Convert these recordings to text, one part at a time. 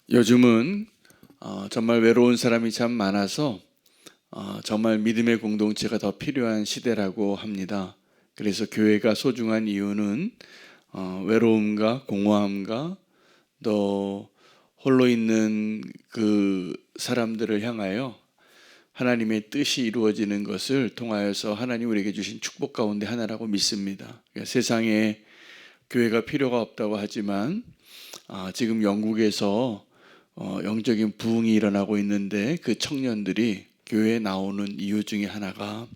요즘은 정말 외로운 사람이 참 많아서 정말 믿음의 공동체가 더 필요한 시대라고 합니다. 그래서 교회가 소중한 이유는 외로움과 공허함과 또 홀로 있는 그 사람들을 향하여 하나님의 뜻이 이루어지는 것을 통하여서 하나님 우리에게 주신 축복 가운데 하나라고 믿습니다. 그러니까 세상에 교회가 필요가 없다고 하지만 지금 영국에서 영적인 부흥이 일어나고 있는데 그 청년들이 교회에 나오는 이유 중에 하나가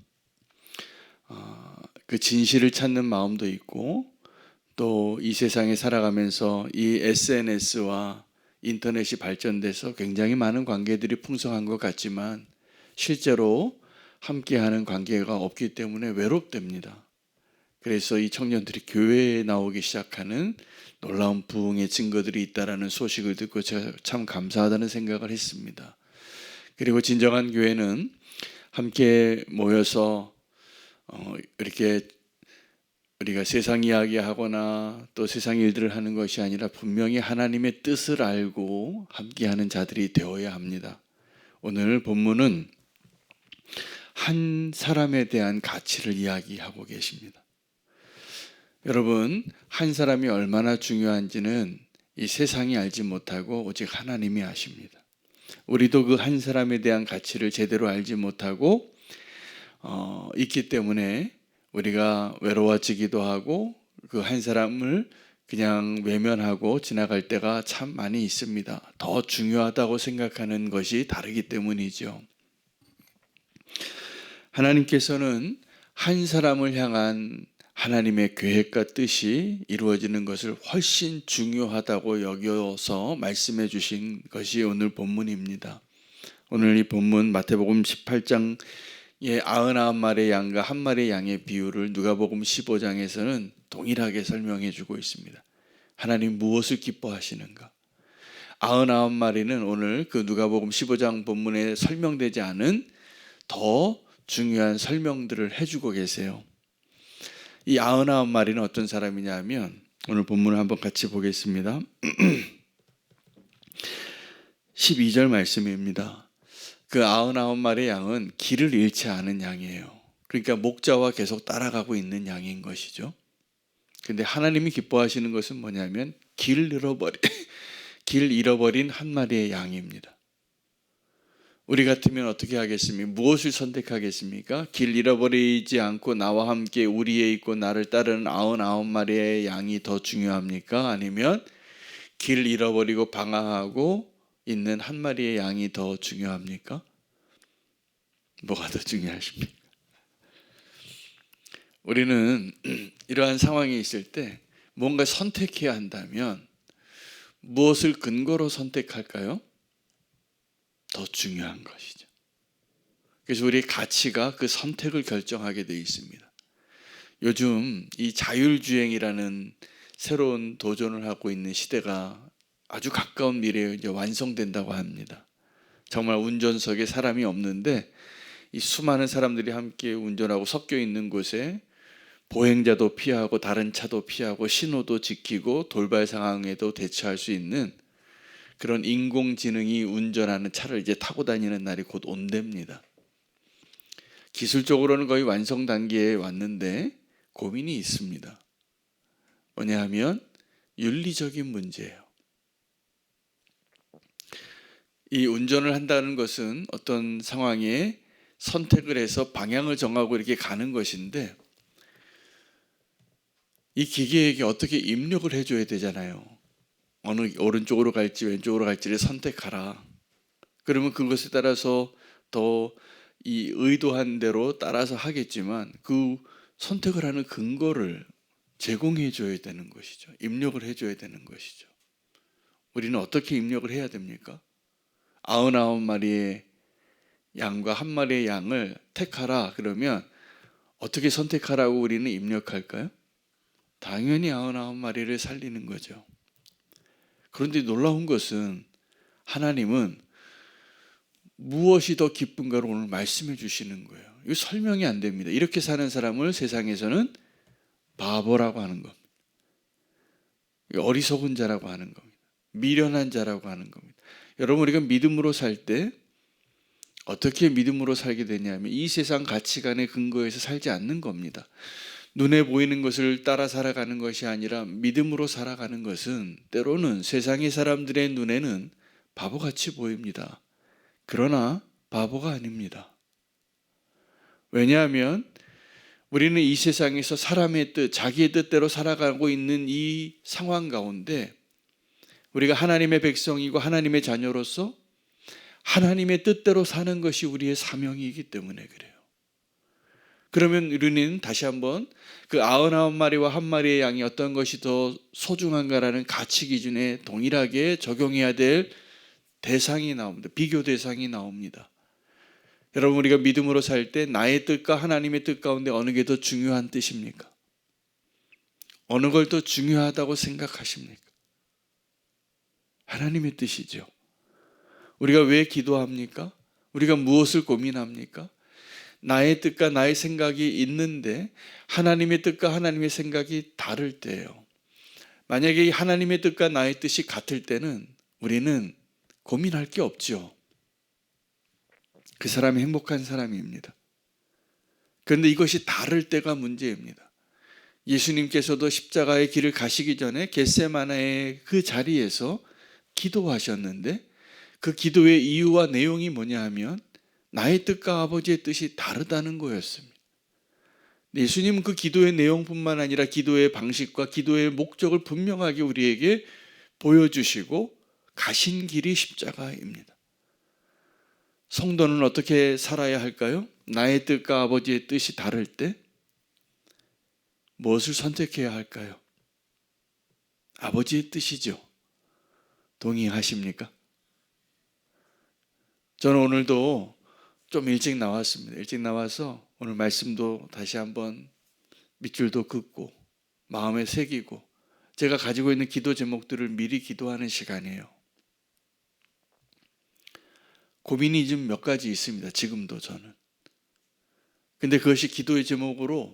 그 진실을 찾는 마음도 있고 또 이 세상에 살아가면서 이 SNS와 인터넷이 발전돼서 굉장히 많은 관계들이 풍성한 것 같지만 실제로 함께하는 관계가 없기 때문에 외롭답니다. 그래서 이 청년들이 교회에 나오기 시작하는 놀라운 부흥의 증거들이 있다라는 소식을 듣고 제가 참 감사하다는 생각을 했습니다. 그리고 진정한 교회는 함께 모여서 이렇게 우리가 세상 이야기하거나 또 세상 일들을 하는 것이 아니라 분명히 하나님의 뜻을 알고 함께하는 자들이 되어야 합니다. 오늘 본문은 한 사람에 대한 가치를 이야기하고 계십니다. 여러분, 한 사람이 얼마나 중요한지는 이 세상이 알지 못하고 오직 하나님이 아십니다. 우리도 그 한 사람에 대한 가치를 제대로 알지 못하고 있기 때문에 우리가 외로워지기도 하고 그 한 사람을 그냥 외면하고 지나갈 때가 참 많이 있습니다. 더 중요하다고 생각하는 것이 다르기 때문이죠. 하나님께서는 한 사람을 향한 하나님의 계획과 뜻이 이루어지는 것을 훨씬 중요하다고 여겨서 말씀해 주신 것이 오늘 본문입니다. 오늘 이 본문 마태복음 18장의 99마리의 양과 한 마리의 양의 비유를 누가복음 15장에서는 동일하게 설명해 주고 있습니다. 하나님 무엇을 기뻐하시는가? 99마리는 오늘 그 누가복음 15장 본문에 설명되지 않은 더 중요한 설명들을 해주고 계세요. 이 99마리는 어떤 사람이냐 하면 오늘 본문을 한번 같이 보겠습니다. 12절 말씀입니다. 그 99마리의 양은 길을 잃지 않은 양이에요. 그러니까 목자와 계속 따라가고 있는 양인 것이죠. 근데 하나님이 기뻐하시는 것은 뭐냐면 길 잃어버린 한 마리의 양입니다. 우리 같으면 어떻게 하겠습니까? 무엇을 선택하겠습니까? 길 잃어버리지 않고 나와 함께 우리에 있고 나를 따르는 99마리의 양이 더 중요합니까? 아니면 길 잃어버리고 방황하고 있는 한 마리의 양이 더 중요합니까? 뭐가 더 중요하십니까? 우리는 이러한 상황이 있을 때 뭔가 선택해야 한다면 무엇을 근거로 선택할까요? 더 중요한 것이죠. 그래서 우리의 가치가 그 선택을 결정하게 되어 있습니다. 요즘 이 자율주행이라는 새로운 도전을 하고 있는 시대가 아주 가까운 미래에 이제 완성된다고 합니다. 정말 운전석에 사람이 없는데 이 수많은 사람들이 함께 운전하고 섞여 있는 곳에 보행자도 피하고 다른 차도 피하고 신호도 지키고 돌발 상황에도 대처할 수 있는 그런 인공지능이 운전하는 차를 이제 타고 다니는 날이 곧 온답니다. 기술적으로는 거의 완성 단계에 왔는데 고민이 있습니다. 뭐냐 하면 윤리적인 문제예요. 이 운전을 한다는 것은 어떤 상황에 선택을 해서 방향을 정하고 이렇게 가는 것인데 이 기계에게 어떻게 입력을 해줘야 되잖아요. 어느 오른쪽으로 갈지 왼쪽으로 갈지를 선택하라. 그러면 그것에 따라서 더 이 의도한 대로 따라서 하겠지만 그 선택을 하는 근거를 제공해 줘야 되는 것이죠. 입력을 해줘야 되는 것이죠. 우리는 어떻게 입력을 해야 됩니까? 99마리의 양과 한 마리의 양을 택하라 그러면 어떻게 선택하라고 우리는 입력할까요? 당연히 99마리를 살리는 거죠. 그런데 놀라운 것은 하나님은 무엇이 더 기쁜가를 오늘 말씀해 주시는 거예요. 이거 설명이 안 됩니다. 이렇게 사는 사람을 세상에서는 바보라고 하는 겁니다. 어리석은 자라고 하는 겁니다. 미련한 자라고 하는 겁니다. 여러분, 우리가 믿음으로 살 때 어떻게 믿음으로 살게 되냐면 이 세상 가치관의 근거에서 살지 않는 겁니다. 눈에 보이는 것을 따라 살아가는 것이 아니라 믿음으로 살아가는 것은 때로는 세상의 사람들의 눈에는 바보같이 보입니다. 그러나 바보가 아닙니다. 왜냐하면 우리는 이 세상에서 사람의 뜻, 자기의 뜻대로 살아가고 있는 이 상황 가운데 우리가 하나님의 백성이고 하나님의 자녀로서 하나님의 뜻대로 사는 것이 우리의 사명이기 때문에 그래요. 그러면 우리는 다시 한번 그 99마리와 1마리의 양이 어떤 것이 더 소중한가라는 가치 기준에 동일하게 적용해야 될 대상이 나옵니다. 비교 대상이 나옵니다. 여러분, 우리가 믿음으로 살 때 나의 뜻과 하나님의 뜻 가운데 어느 게 더 중요한 뜻입니까? 어느 걸 더 중요하다고 생각하십니까? 하나님의 뜻이죠. 우리가 왜 기도합니까? 우리가 무엇을 고민합니까? 나의 뜻과 나의 생각이 있는데 하나님의 뜻과 하나님의 생각이 다를 때예요. 만약에 하나님의 뜻과 나의 뜻이 같을 때는 우리는 고민할 게 없죠. 그 사람이 행복한 사람입니다. 그런데 이것이 다를 때가 문제입니다. 예수님께서도 십자가의 길을 가시기 전에 겟세마네의 그 자리에서 기도하셨는데 그 기도의 이유와 내용이 뭐냐 하면 나의 뜻과 아버지의 뜻이 다르다는 거였습니다. 예수님은 그 기도의 내용뿐만 아니라 기도의 방식과 기도의 목적을 분명하게 우리에게 보여주시고 가신 길이 십자가입니다. 성도는 어떻게 살아야 할까요? 나의 뜻과 아버지의 뜻이 다를 때 무엇을 선택해야 할까요? 아버지의 뜻이죠. 동의하십니까? 저는 오늘도 좀 일찍 나왔습니다. 일찍 나와서 오늘 말씀도 다시 한번 밑줄도 긋고 마음에 새기고 제가 가지고 있는 기도 제목들을 미리 기도하는 시간이에요. 고민이 좀 몇 가지 있습니다. 지금도 저는. 근데 그것이 기도의 제목으로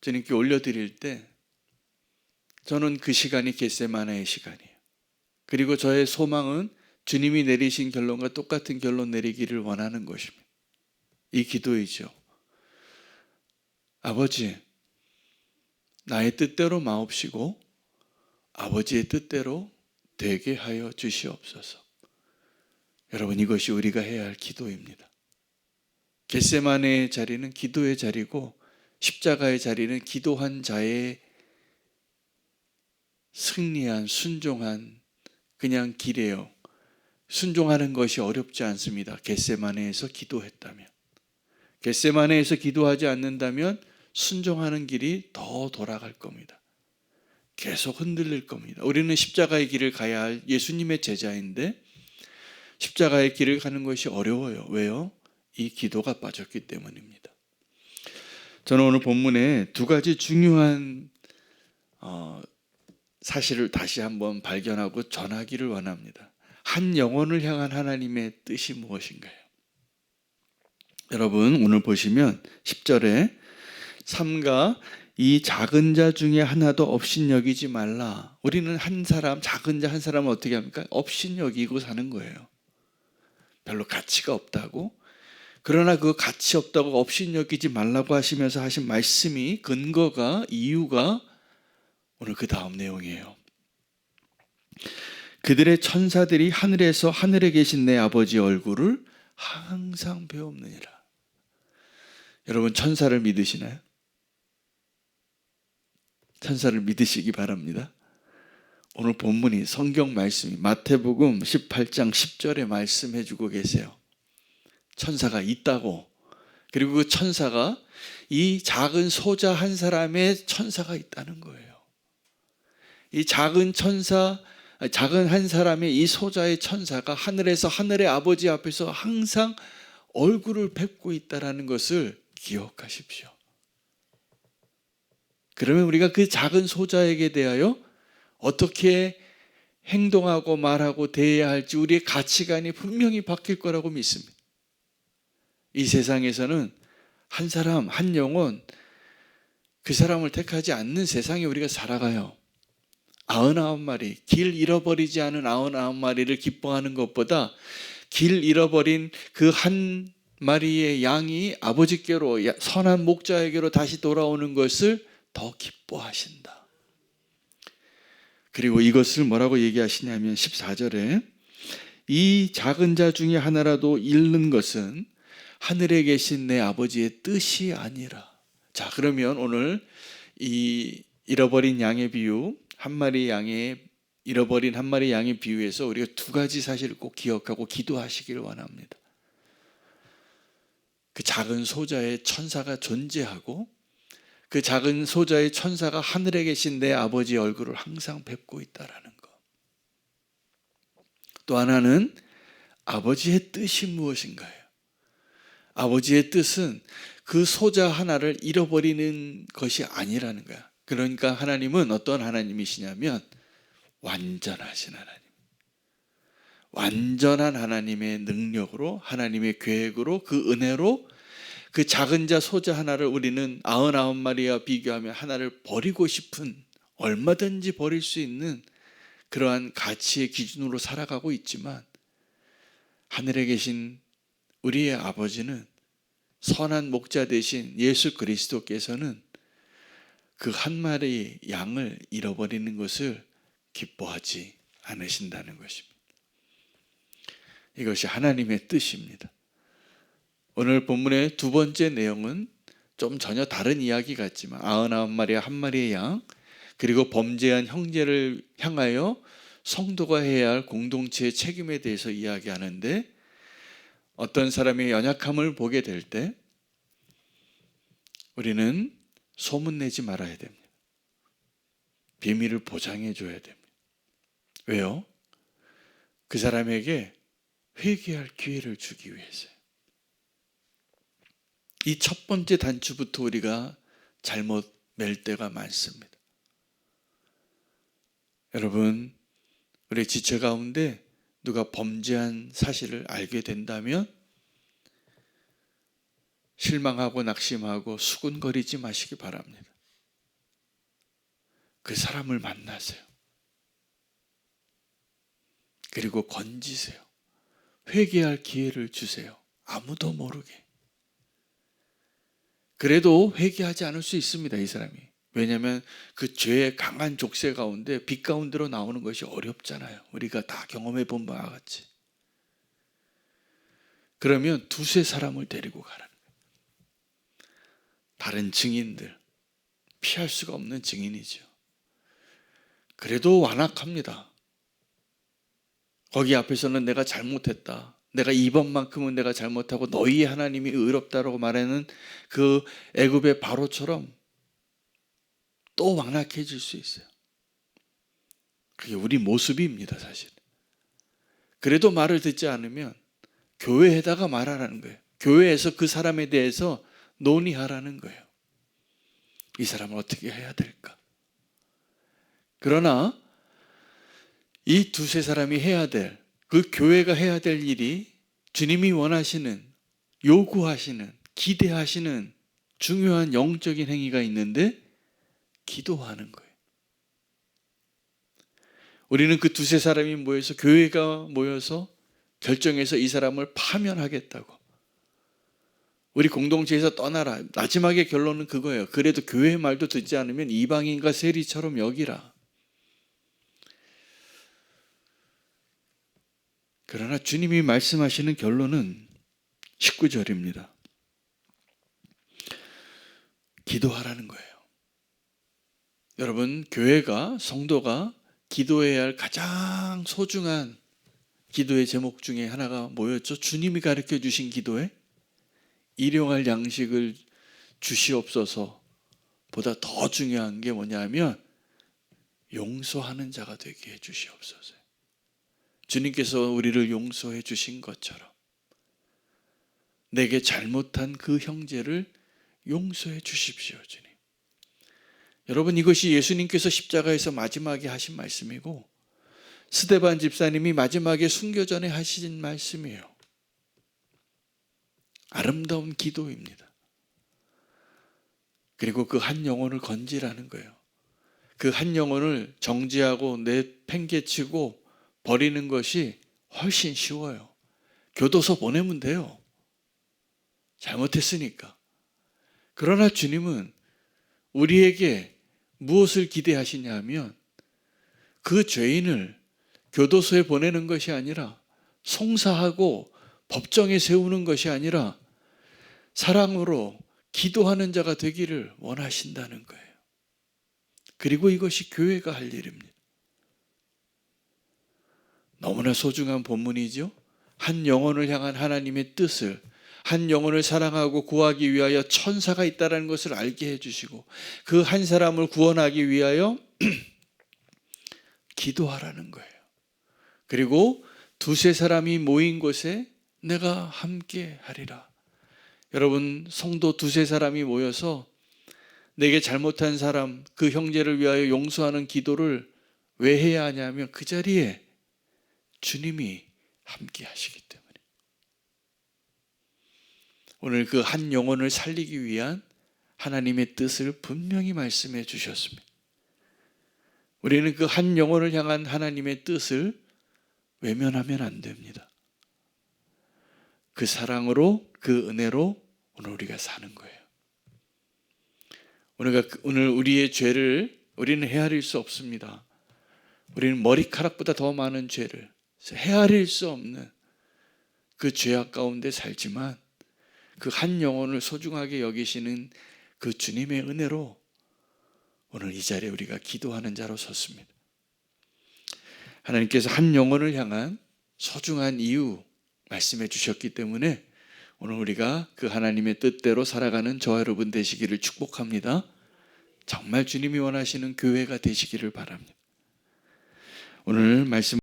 주님께 올려드릴 때 저는 그 시간이 겟세마네의 시간이에요. 그리고 저의 소망은 주님이 내리신 결론과 똑같은 결론 내리기를 원하는 것입니다. 이 기도이죠. 아버지, 나의 뜻대로 마옵시고 아버지의 뜻대로 되게 하여 주시옵소서. 여러분, 이것이 우리가 해야 할 기도입니다. 겟세마네의 자리는 기도의 자리고 십자가의 자리는 기도한 자의 승리한 순종한 그냥 길이에요. 순종하는 것이 어렵지 않습니다. 겟세마네에서 기도했다면. 겟세마네에서 기도하지 않는다면 순종하는 길이 더 돌아갈 겁니다. 계속 흔들릴 겁니다. 우리는 십자가의 길을 가야 할 예수님의 제자인데 십자가의 길을 가는 것이 어려워요. 왜요? 이 기도가 빠졌기 때문입니다. 저는 오늘 본문에 두 가지 중요한 사실을 다시 한번 발견하고 전하기를 원합니다. 한 영혼을 향한 하나님의 뜻이 무엇인가요? 여러분, 오늘 보시면 10절에 삼가 이 작은 자 중에 하나도 업신여기지 말라. 우리는 한 사람, 작은 자 한 사람을 어떻게 합니까? 업신여기고 사는 거예요. 별로 가치가 없다고. 그러나 그 가치 없다고 업신여기지 말라고 하시면서 하신 말씀이 근거가 이유가 오늘 그 다음 내용이에요. 그들의 천사들이 하늘에서 하늘에 계신 내 아버지 얼굴을 항상 배옵느니라. 여러분, 천사를 믿으시나요? 천사를 믿으시기 바랍니다. 오늘 본문이 성경 말씀이 마태복음 18장 10절에 말씀해 주고 계세요. 천사가 있다고. 그리고 그 천사가 이 작은 소자 한 사람의 천사가 있다는 거예요. 이 작은 한 사람의 이 소자의 천사가 하늘에서 하늘의 아버지 앞에서 항상 얼굴을 뵙고 있다는 것을 기억하십시오. 그러면 우리가 그 작은 소자에게 대하여 어떻게 행동하고 말하고 대해야 할지 우리의 가치관이 분명히 바뀔 거라고 믿습니다. 이 세상에서는 한 사람, 한 영혼, 그 사람을 택하지 않는 세상에 우리가 살아가요. 99마리, 길 잃어버리지 않은 99마리를 기뻐하는 것보다 길 잃어버린 그 한 마리의 양이 아버지께로, 선한 목자에게로 다시 돌아오는 것을 더 기뻐하신다. 그리고 이것을 뭐라고 얘기하시냐면 14절에 이 작은 자 중에 하나라도 잃는 것은 하늘에 계신 내 아버지의 뜻이 아니라. 자, 그러면 오늘 이 잃어버린 양의 비유, 한 마리 양의 잃어버린 한 마리 양의 비유에서 우리가 두 가지 사실을 꼭 기억하고 기도하시기를 원합니다. 그 작은 소자의 천사가 존재하고 그 작은 소자의 천사가 하늘에 계신 내 아버지의 얼굴을 항상 뵙고 있다라는 것. 또 하나는 아버지의 뜻이 무엇인가요? 아버지의 뜻은 그 소자 하나를 잃어버리는 것이 아니라는 거야. 그러니까 하나님은 어떤 하나님이시냐면 완전하신 하나님. 완전한 하나님의 능력으로, 하나님의 계획으로, 그 은혜로 그 작은 자 소자 하나를 우리는 99마리와 비교하면 하나를 버리고 싶은, 얼마든지 버릴 수 있는 그러한 가치의 기준으로 살아가고 있지만 하늘에 계신 우리의 아버지는, 선한 목자 되신 예수 그리스도께서는 그 한 마리 양을 잃어버리는 것을 기뻐하지 않으신다는 것입니다. 이것이 하나님의 뜻입니다. 오늘 본문의 두 번째 내용은 좀 전혀 다른 이야기 같지만 99마리와 한 마리의 양, 그리고 범죄한 형제를 향하여 성도가 해야 할 공동체의 책임에 대해서 이야기하는데, 어떤 사람의 연약함을 보게 될 때 우리는 소문내지 말아야 됩니다. 비밀을 보장해 줘야 됩니다. 왜요? 그 사람에게 회개할 기회를 주기 위해서요. 이 첫 번째 단추부터 우리가 잘못 맬 때가 많습니다. 여러분, 우리 지체 가운데 누가 범죄한 사실을 알게 된다면 실망하고 낙심하고 수군거리지 마시기 바랍니다. 그 사람을 만나세요. 그리고 건지세요. 회개할 기회를 주세요. 아무도 모르게. 그래도 회개하지 않을 수 있습니다, 이 사람이. 왜냐하면 그 죄의 강한 족쇄 가운데 빛 가운데로 나오는 것이 어렵잖아요. 우리가 다 경험해 본 바와 같이. 그러면 두세 사람을 데리고 가라는 거예요. 다른 증인들, 피할 수가 없는 증인이죠. 그래도 완악합니다. 거기 앞에서는 내가 잘못했다, 내가 이번만큼은 내가 잘못하고 너희 하나님이 의롭다라고 말하는 그 애굽의 바로처럼 또 완악해질 수 있어요. 그게 우리 모습입니다, 사실. 그래도 말을 듣지 않으면 교회에다가 말하라는 거예요. 교회에서 그 사람에 대해서 논의하라는 거예요. 이 사람을 어떻게 해야 될까? 그러나 이 두세 사람이 해야 될, 그 교회가 해야 될 일이 주님이 원하시는, 요구하시는, 기대하시는 중요한 영적인 행위가 있는데 기도하는 거예요. 우리는 그 두세 사람이 모여서, 교회가 모여서 결정해서 이 사람을 파면하겠다고, 우리 공동체에서 떠나라, 마지막의 결론은 그거예요. 그래도 교회의 말도 듣지 않으면 이방인과 세리처럼 여기라. 그러나 주님이 말씀하시는 결론은 19절입니다. 기도하라는 거예요. 여러분, 교회가, 성도가 기도해야 할 가장 소중한 기도의 제목 중에 하나가 뭐였죠? 주님이 가르쳐 주신 기도에 일용할 양식을 주시옵소서 보다 더 중요한 게 뭐냐면 용서하는 자가 되게 해 주시옵소서. 주님께서 우리를 용서해 주신 것처럼 내게 잘못한 그 형제를 용서해 주십시오, 주님. 여러분, 이것이 예수님께서 십자가에서 마지막에 하신 말씀이고 스데반 집사님이 마지막에 순교 전에 하신 말씀이에요. 아름다운 기도입니다. 그리고 그 한 영혼을 건지라는 거예요. 그 한 영혼을 정지하고 내팽개치고 버리는 것이 훨씬 쉬워요. 교도소 보내면 돼요. 잘못했으니까. 그러나 주님은 우리에게 무엇을 기대하시냐 하면 그 죄인을 교도소에 보내는 것이 아니라 송사하고 법정에 세우는 것이 아니라 사랑으로 기도하는 자가 되기를 원하신다는 거예요. 그리고 이것이 교회가 할 일입니다. 너무나 소중한 본문이죠. 한 영혼을 향한 하나님의 뜻을, 한 영혼을 사랑하고 구하기 위하여 천사가 있다는 것을 알게 해주시고 그 한 사람을 구원하기 위하여 기도하라는 거예요. 그리고 두세 사람이 모인 곳에 내가 함께 하리라. 여러분, 성도 두세 사람이 모여서 내게 잘못한 사람, 그 형제를 위하여 용서하는 기도를 왜 해야 하냐면 그 자리에 주님이 함께 하시기 때문에. 오늘 그 한 영혼을 살리기 위한 하나님의 뜻을 분명히 말씀해 주셨습니다. 우리는 그 한 영혼을 향한 하나님의 뜻을 외면하면 안 됩니다. 그 사랑으로, 그 은혜로 오늘 우리가 사는 거예요. 오늘 우리의 죄를 우리는 헤아릴 수 없습니다. 우리는 머리카락보다 더 많은 죄를 헤아릴 수 없는 그 죄악 가운데 살지만 그 한 영혼을 소중하게 여기시는 그 주님의 은혜로 오늘 이 자리에 우리가 기도하는 자로 섰습니다. 하나님께서 한 영혼을 향한 소중한 이유 말씀해 주셨기 때문에 오늘 우리가 그 하나님의 뜻대로 살아가는 저와 여러분 되시기를 축복합니다. 정말 주님이 원하시는 교회가 되시기를 바랍니다. 오늘 말씀